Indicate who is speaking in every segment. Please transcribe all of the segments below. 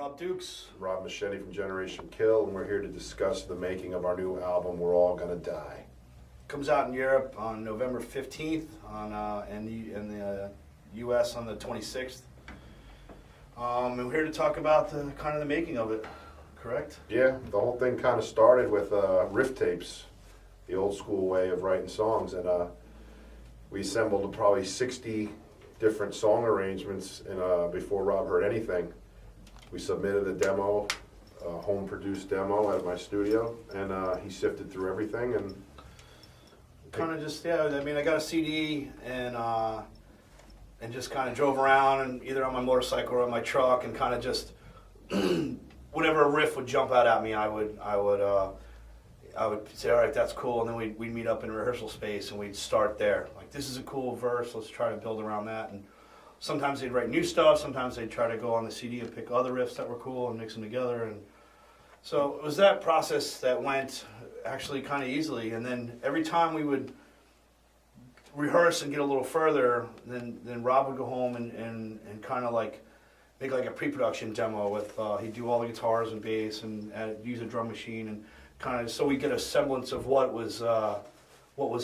Speaker 1: Rob Dukes.
Speaker 2: Rob Moschetti from Generation Kill, and we're here to discuss the making of our new album, We're All Gonna Die.
Speaker 1: Comes out in Europe on November 15th, in the U.S. on the 26th. And we're here to talk about the making of it, correct?
Speaker 2: Yeah, the whole thing kind of started with riff tapes, the old school way of writing songs, and we assembled probably 60 different song arrangements before Rob heard anything. We submitted a demo, a home-produced demo at my studio, and he sifted through everything and
Speaker 1: kind of just, yeah, I mean, I got a CD and just kind of drove around, and either on my motorcycle or on my truck, and kind of just whatever a riff would jump out at me, I would say, all right, that's cool, and then we'd meet up in a rehearsal space and we'd start there. Like, this is a cool verse, let's try to build around that. And sometimes they'd write new stuff, sometimes they'd try to go on the CD and pick other riffs that were cool and mix them together. And so it was that process that went actually kind of easily. And then every time we would rehearse and get a little further, then Rob would go home and kind of like make like a pre-production demo with, he'd do all the guitars and bass and use a drum machine, and kind of so we get a semblance of what was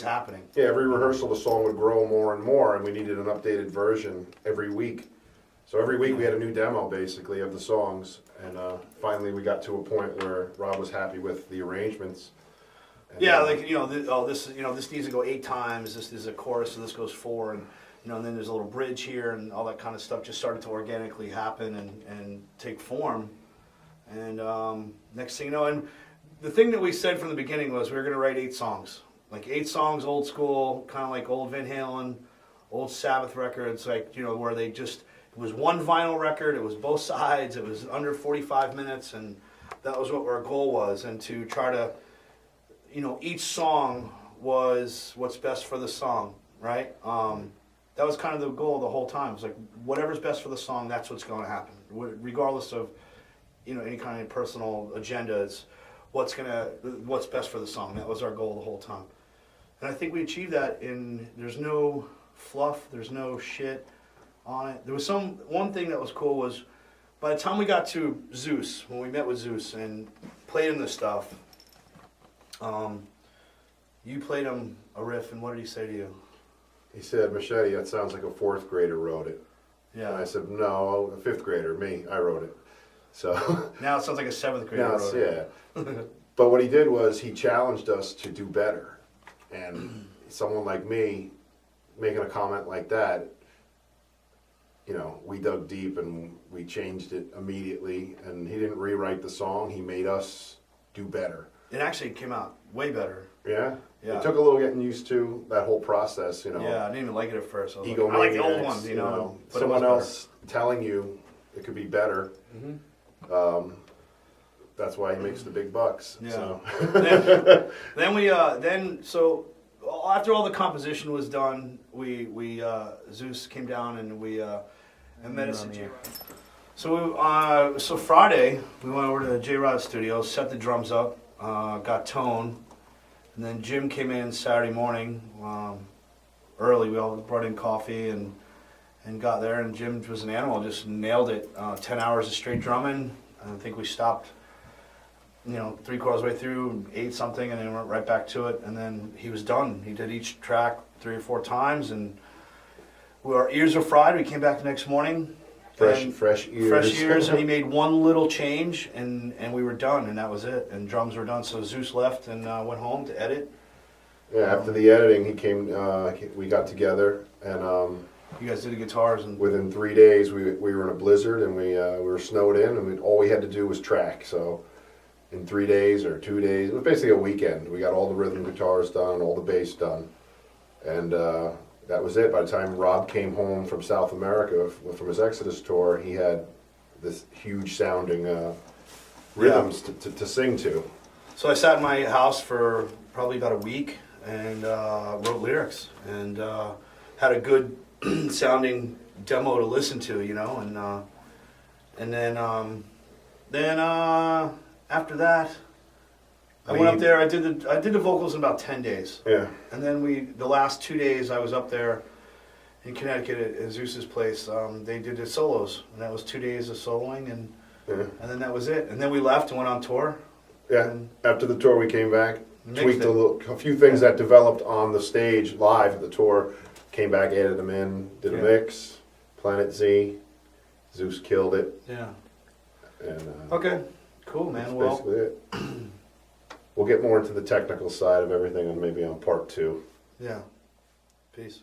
Speaker 1: happening.
Speaker 2: yeah, every rehearsal the song would grow more and more, and we needed an updated version every week. So every week we had a new demo basically of the songs, and finally we got to a point where Rob was happy with the arrangements. And
Speaker 1: yeah, like, this needs to go 8 times. This is a chorus, so this goes 4, and and then there's a little bridge here, and all that kind of stuff just started to organically happen and take form. And next thing you know, and the thing that we said from the beginning was we were going to write 8 songs. Like 8 songs, old school, kind of like old Van Halen, old Sabbath records, like, where they just, it was one vinyl record, it was both sides, it was under 45 minutes, and that was what our goal was. And to try to, each song was what's best for the song, right? That was kind of the goal the whole time. It was like, whatever's best for the song, that's what's going to happen. Regardless of, any kind of personal agenda, it's what's best for the song. That was our goal the whole time. And I think we achieved that there's no fluff, there's no shit on it. There was one thing that was cool was, by the time we got to Zeus, when we met with Zeus and played him this stuff, you played him a riff, and what did he say to you?
Speaker 2: he said, "Moschetti, that sounds like a 4th grader wrote it."
Speaker 1: Yeah.
Speaker 2: And I said, "No, a 5th grader, me, I wrote it." So
Speaker 1: now it sounds like a 7th grader wrote
Speaker 2: it. Yeah. But what he did was he challenged us to do better. And someone like me making a comment like that, we dug deep and we changed it immediately. And he didn't rewrite the song, he made us do better.
Speaker 1: It actually came out way better.
Speaker 2: Yeah?
Speaker 1: Yeah.
Speaker 2: It took a little getting used to that whole process,
Speaker 1: Yeah, I didn't even like it at first. I was
Speaker 2: Ego
Speaker 1: like, I like the old
Speaker 2: maniacs,
Speaker 1: ones, but
Speaker 2: someone else telling you it could be better.
Speaker 1: Mm-hmm.
Speaker 2: That's why he makes the big bucks.
Speaker 1: Yeah.
Speaker 2: So.
Speaker 1: So after all the composition was done, we Zeus came down and we met us at J-Rod. So Friday we went over to J-Rod's studio, set the drums up, got tone, and then Jim came in Saturday morning early. We all brought in coffee and got there, and Jim was an animal, just nailed it. 10 hours of straight drumming. I think we stopped 3/4 of the way through, ate something, and then went right back to it, and then he was done. He did each track 3 or 4 times, and our ears were fried. We came back the next morning.
Speaker 2: Fresh ears.
Speaker 1: Fresh ears, and he made one little change, and we were done, and that was it. And drums were done, so Zeus left and went home to edit.
Speaker 2: Yeah, after the editing, he came, we got together, and
Speaker 1: you guys did the guitars, and
Speaker 2: within 3 days, we were in a blizzard, and we were snowed in, and all we had to do was track, so in 3 days or 2 days, it was basically a weekend. We got all the rhythm guitars done, all the bass done, and that was it. By the time Rob came home from South America, from his Exodus tour, he had this huge sounding rhythms to sing to.
Speaker 1: So I sat in my house for probably about a week and wrote lyrics, and had a good sounding demo to listen to, and then after that, I went up there. I did the vocals in about 10 days.
Speaker 2: Yeah.
Speaker 1: And then the last 2 days I was up there in Connecticut at Zeus's place. They did the solos, and that was 2 days of soloing, and
Speaker 2: Yeah.
Speaker 1: and then that was it. And then we left and went on tour.
Speaker 2: Yeah. After the tour, we came back,
Speaker 1: Mixed
Speaker 2: tweaked
Speaker 1: it.
Speaker 2: a few things that developed on the stage live at the tour. Came back, added them in, did a
Speaker 1: Yeah.
Speaker 2: mix. Planet Z, Zeus killed it,
Speaker 1: Yeah.
Speaker 2: and
Speaker 1: Okay. Cool,
Speaker 2: that's
Speaker 1: man. Well,
Speaker 2: basically it. We'll get more into the technical side of everything, and maybe on part 2.
Speaker 1: yeah. Peace.